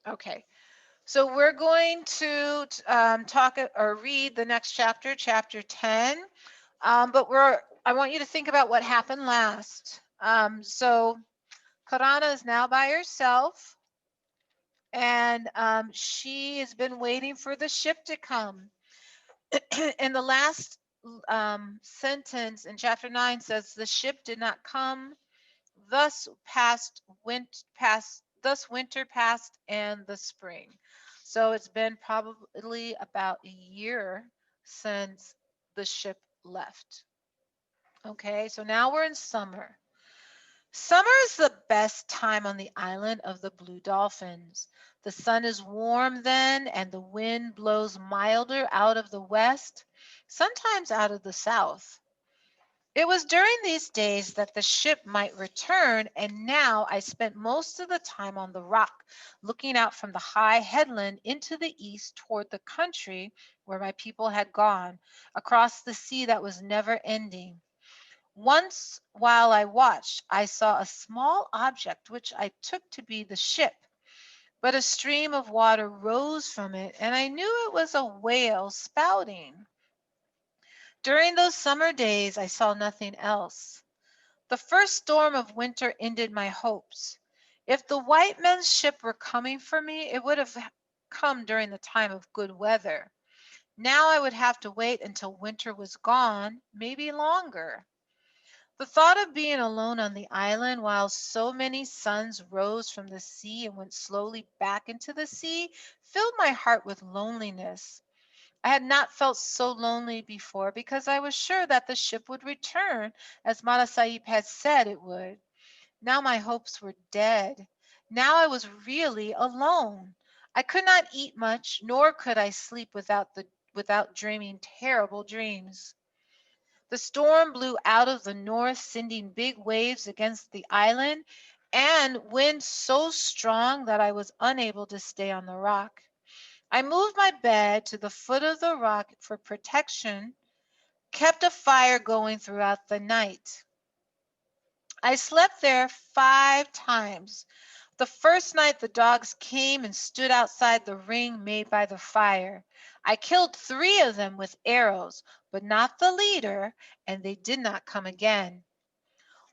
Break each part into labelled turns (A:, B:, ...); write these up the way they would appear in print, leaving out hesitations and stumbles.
A: Okay. So we're going to talk or read the next chapter, chapter 10. But I want you to think about what happened last. So Karana is now by herself, and she has been waiting for the ship to come. In the last sentence in chapter 9 says the ship did not come, thus winter passed and the spring. So it's been probably about a year since the ship left. Okay, so now we're in summer. Summer is the best time on the island of the Blue Dolphins. The sun is warm then, and the wind blows milder out of the west, sometimes out of the south. It was during these days that the ship might return, and now I spent most of the time on the rock, looking out from the high headland into the east toward the country where my people had gone, across the sea that was never ending. Once, while I watched, I saw a small object which I took to be the ship, but a stream of water rose from it, and I knew it was a whale spouting. During those summer days, I saw nothing else. The first storm of winter ended my hopes. If the white men's ship were coming for me, it would have come during the time of good weather. Now I would have to wait until winter was gone, maybe longer. The thought of being alone on the island while so many suns rose from the sea and went slowly back into the sea filled my heart with loneliness. I had not felt so lonely before because I was sure that the ship would return as Mala Sahib had said it would. Now my hopes were dead. Now I was really alone. I could not eat much, nor could I sleep without dreaming terrible dreams. The storm blew out of the north, sending big waves against the island, and wind so strong that I was unable to stay on the rock. I moved my bed to the foot of the rock for protection, kept a fire going throughout the night. I slept there 5 times. The first night the dogs came and stood outside the ring made by the fire. I killed 3 of them with arrows, but not the leader, and they did not come again.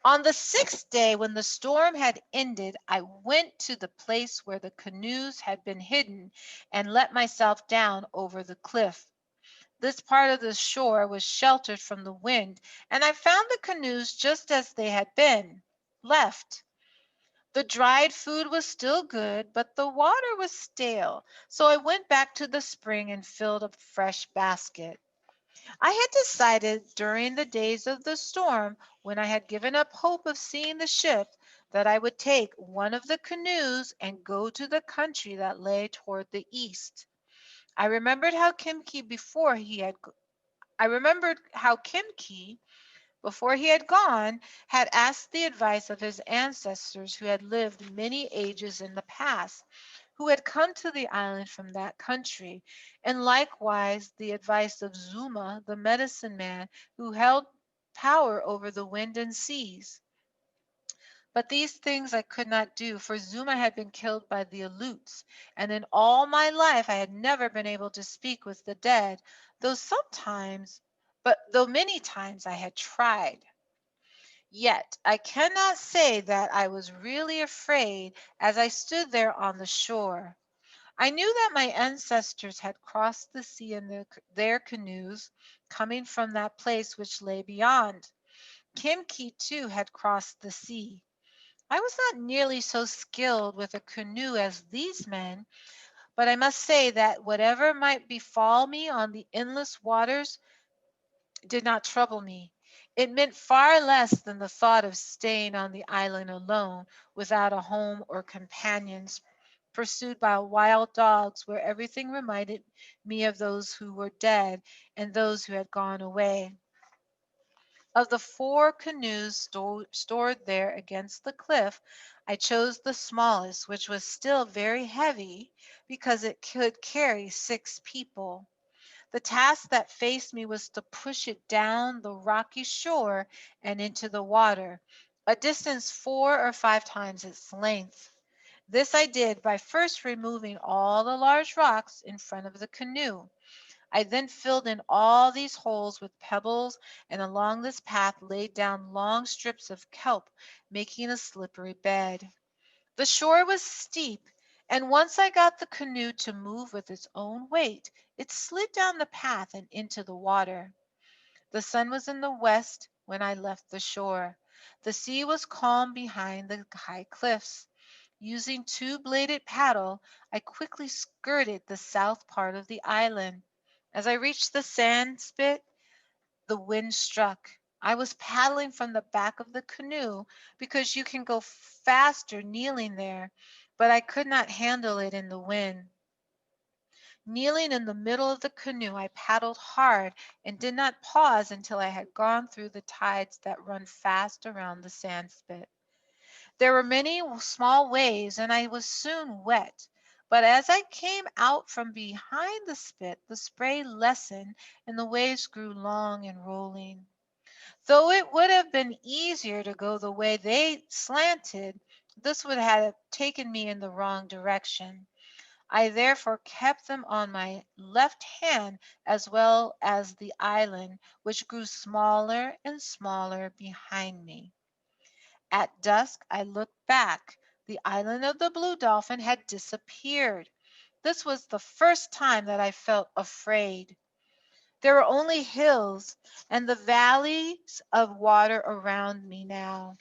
A: On the 6th day, when the storm had ended, I went to the place where the canoes had been hidden and let myself down over the cliff. This part of the shore was sheltered from the wind, and I found the canoes just as they had been left. The dried food was still good, but the water was stale, so I went back to the spring and filled a fresh basket. I had decided during the days of the storm, when I had given up hope of seeing the ship, that I would take one of the canoes and go to the country that lay toward the east. I remembered how Kimki before he had I remembered how Kimki before he had gone, had asked the advice of his ancestors who had lived many ages in the past, who had come to the island from that country, and likewise the advice of Zuma, the medicine man, who held power over the wind and seas. But these things I could not do, for Zuma had been killed by the Aleuts, and in all my life I had never been able to speak with the dead, though sometimes, but though many times I had tried. Yet I cannot say that I was really afraid as I stood there on the shore. I knew that my ancestors had crossed the sea in their canoes, coming from that place which lay beyond. Kimki, too, had crossed the sea. I was not nearly so skilled with a canoe as these men, but I must say that whatever might befall me on the endless waters did not trouble me. It meant far less than the thought of staying on the island alone, without a home or companions, pursued by wild dogs, where everything reminded me of those who were dead and those who had gone away. Of the 4 canoes stored there against the cliff, I chose the smallest, which was still very heavy because it could carry 6 people. The task that faced me was to push it down the rocky shore and into the water, a distance 4 or 5 times its length. This I did by first removing all the large rocks in front of the canoe. I then filled in all these holes with pebbles and along this path laid down long strips of kelp, making a slippery bed. The shore was steep, and once I got the canoe to move with its own weight, it slid down the path and into the water. The sun was in the west when I left the shore. The sea was calm behind the high cliffs. Using two-bladed paddle, I quickly skirted the south part of the island. As I reached the sand spit, the wind struck. I was paddling from the back of the canoe because you can go faster kneeling there, but I could not handle it in the wind. Kneeling in the middle of the canoe, I paddled hard and did not pause until I had gone through the tides that run fast around the sand spit. There were many small waves, and I was soon wet. But as I came out from behind the spit, the spray lessened and the waves grew long and rolling. Though it would have been easier to go the way they slanted, this would have taken me in the wrong direction. I therefore kept them on my left hand as well as the island, which grew smaller and smaller behind me. At dusk I looked back. The island of the blue dolphin had disappeared. This was the first time that I felt afraid. There were only hills and the valleys of water around me now.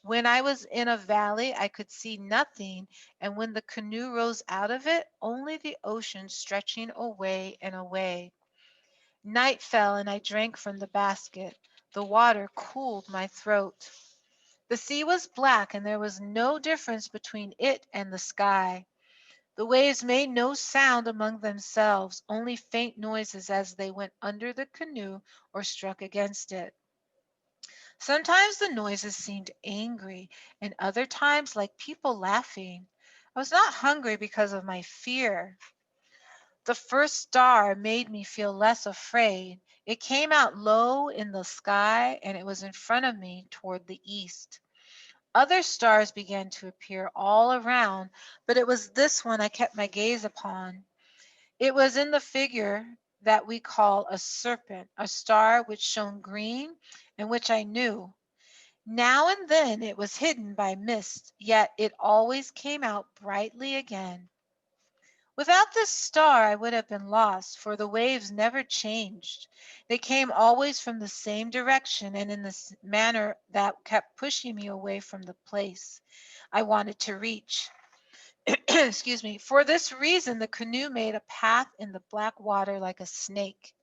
A: When I was in a valley, I could see nothing, and when the canoe rose out of it, only the ocean stretching away and away. Night fell, and I drank from the basket. The water cooled my throat. The sea was black, and there was no difference between it and the sky. The waves made no sound among themselves, only faint noises as they went under the canoe or struck against it. Sometimes the noises seemed angry, and other times like people laughing. I was not hungry because of my fear. The first star made me feel less afraid. It came out low in the sky, and it was in front of me toward the east. Other stars began to appear all around, but it was this one I kept my gaze upon. It was in the figure that we call a serpent, a star which shone green and which I knew. Now and then it was hidden by mist, yet it always came out brightly again. Without this star I would have been lost, for the waves never changed. They came always from the same direction and in the manner that kept pushing me away from the place I wanted to reach. Excuse me. For this reason, the canoe made a path in the black water like a snake.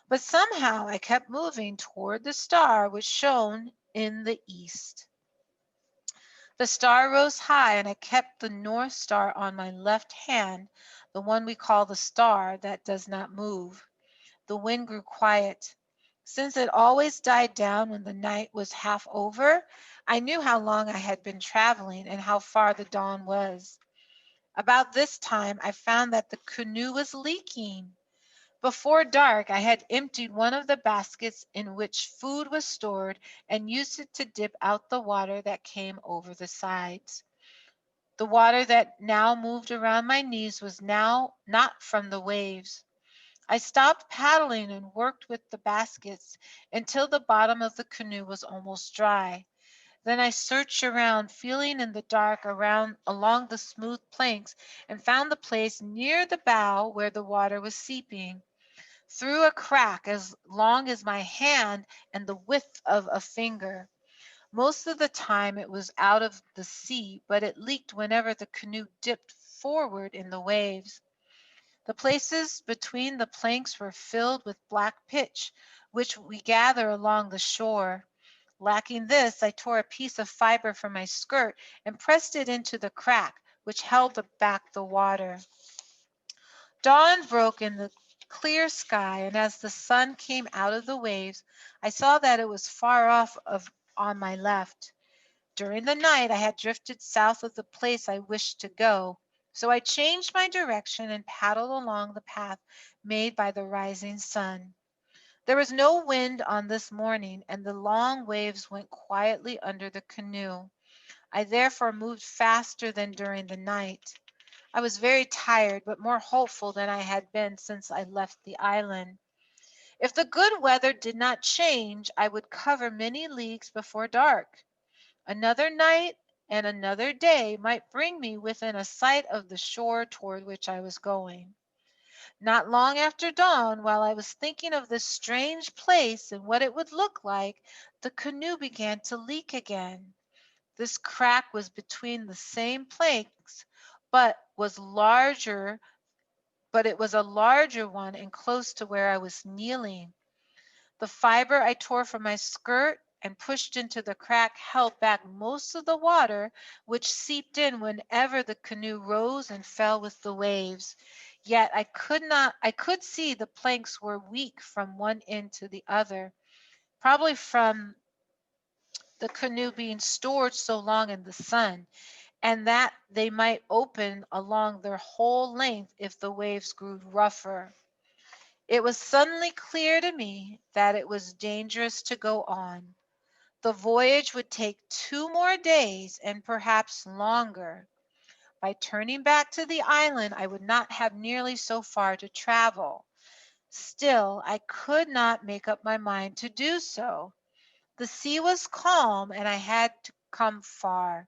A: But somehow I kept moving toward the star which shone in the east. The star rose high, and I kept the North Star on my left hand, the one we call the star that does not move. The wind grew quiet. Since it always died down when the night was half over, I knew how long I had been traveling and how far the dawn was. About this time, I found that the canoe was leaking. Before dark, I had emptied one of the baskets in which food was stored and used it to dip out the water that came over the sides. The water that now moved around my knees was now not from the waves. I stopped paddling and worked with the baskets until the bottom of the canoe was almost dry. Then I searched around, feeling in the dark around along the smooth planks, and found the place near the bow where the water was seeping. Through a crack as long as my hand and the width of a finger. Most of the time it was out of the sea, but it leaked whenever the canoe dipped forward in the waves. The places between the planks were filled with black pitch, which we gather along the shore. Lacking this, I tore a piece of fiber from my skirt and pressed it into the crack, which held back the water. Dawn broke in the clear sky, and as the sun came out of the waves, I saw that it was far off on my left. During the night, I had drifted south of the place I wished to go, so I changed my direction and paddled along the path made by the rising sun. There was no wind on this morning, and the long waves went quietly under the canoe. I therefore moved faster than during the night. I was very tired, but more hopeful than I had been since I left the island. If the good weather did not change, I would cover many leagues before dark. Another night and another day might bring me within a sight of the shore toward which I was going. Not long after dawn, while I was thinking of this strange place and what it would look like, the canoe began to leak again. This crack was between the same planks, but was larger, but it was a larger one and close to where I was kneeling. The fiber I tore from my skirt and pushed into the crack held back most of the water, which seeped in whenever the canoe rose and fell with the waves. Yet I could see the planks were weak from one end to the other, probably from the canoe being stored so long in the sun, and that they might open along their whole length if the waves grew rougher. It was suddenly clear to me that it was dangerous to go on. The voyage would take 2 more days and perhaps longer. By turning back to the island, I would not have nearly so far to travel. Still, I could not make up my mind to do so. The sea was calm, and I had to come far.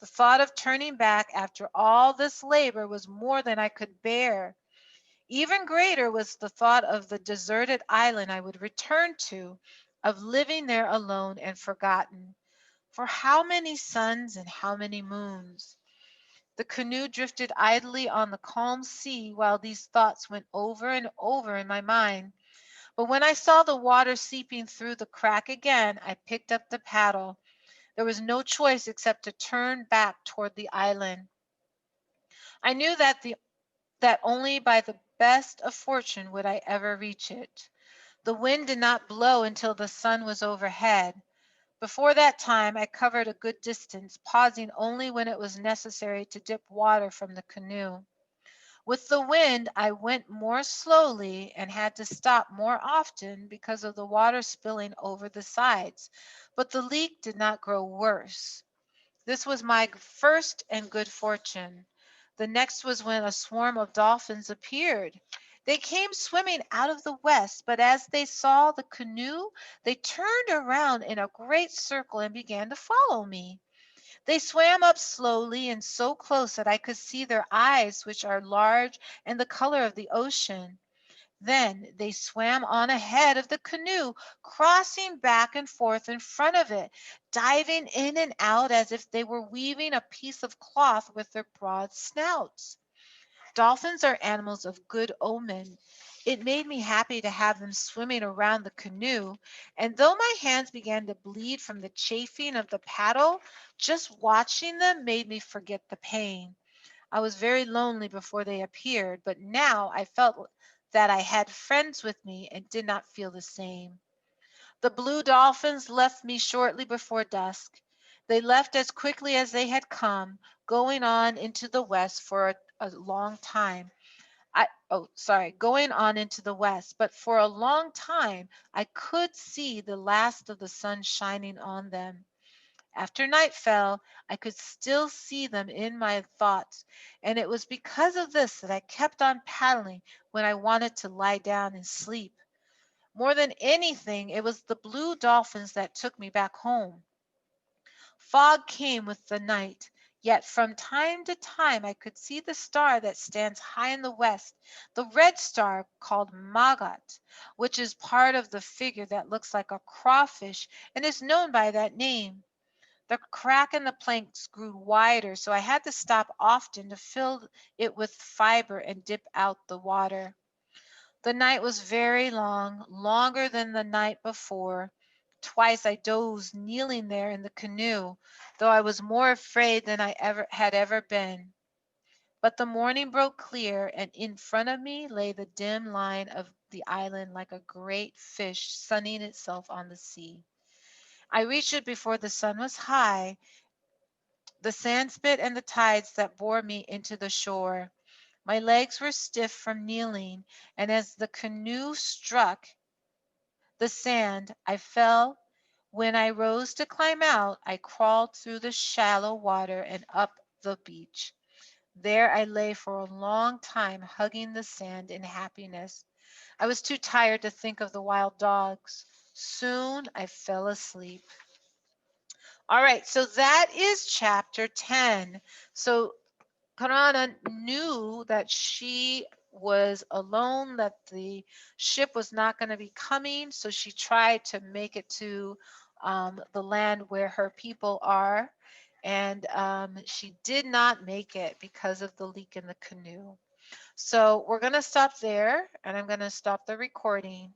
A: The thought of turning back after all this labor was more than I could bear. Even greater was the thought of the deserted island I would return to, of living there alone and forgotten. For how many suns and how many moons? The canoe drifted idly on the calm sea while these thoughts went over and over in my mind. But when I saw the water seeping through the crack again, I picked up the paddle. There was no choice except to turn back toward the island. I knew that only by the best of fortune would I ever reach it. The wind did not blow until the sun was overhead. Before that time I covered a good distance, pausing only when it was necessary to dip water from the canoe. With the wind I went more slowly and had to stop more often because of the water spilling over the sides, but the leak did not grow worse. This was my first and good fortune. The next was when a swarm of dolphins appeared. They came swimming out of the west, but as they saw the canoe, they turned around in a great circle and began to follow me. They swam up slowly and so close that I could see their eyes, which are large and the color of the ocean. Then they swam on ahead of the canoe, crossing back and forth in front of it, diving in and out as if they were weaving a piece of cloth with their broad snouts. Dolphins are animals of good omen. It made me happy to have them swimming around the canoe, and though my hands began to bleed from the chafing of the paddle, just watching them made me forget the pain. I was very lonely before they appeared, but now I felt that I had friends with me and did not feel the same. The blue dolphins left me shortly before dusk. They left as quickly as they had come, going on into the west for a long time. Going on into the west, but for a long time I could see the last of the sun shining on them. After night fell, I could still see them in my thoughts, and it was because of this that I kept on paddling when I wanted to lie down and sleep. More than anything, it was the blue dolphins that took me back home. Fog came with the night, yet from time to time I could see the star that stands high in the west, the red star called Magat, which is part of the figure that looks like a crawfish and is known by that name. The crack in the planks grew wider, so I had to stop often to fill it with fiber and dip out the water. The night was very long, longer than the night before. Twice I dozed kneeling there in the canoe, though I was more afraid than I ever been. But the morning broke clear, and in front of me lay the dim line of the island like a great fish sunning itself on the sea. I reached it before the sun was high, the sandspit and the tides that bore me into the shore. My legs were stiff from kneeling, and as the canoe struck the sand, I fell When I rose to climb out, I crawled through the shallow water and up the beach. There I lay for a long time, hugging the sand in happiness. I was too tired to think of the wild dogs. Soon I fell asleep. All right, so that is chapter 10. So Karana knew that she was alone, that the ship was not going to be coming, so she tried to make it to the land where her people are, and she did not make it because of the leak in the canoe. So we're going to stop there, and I'm going to stop the recording.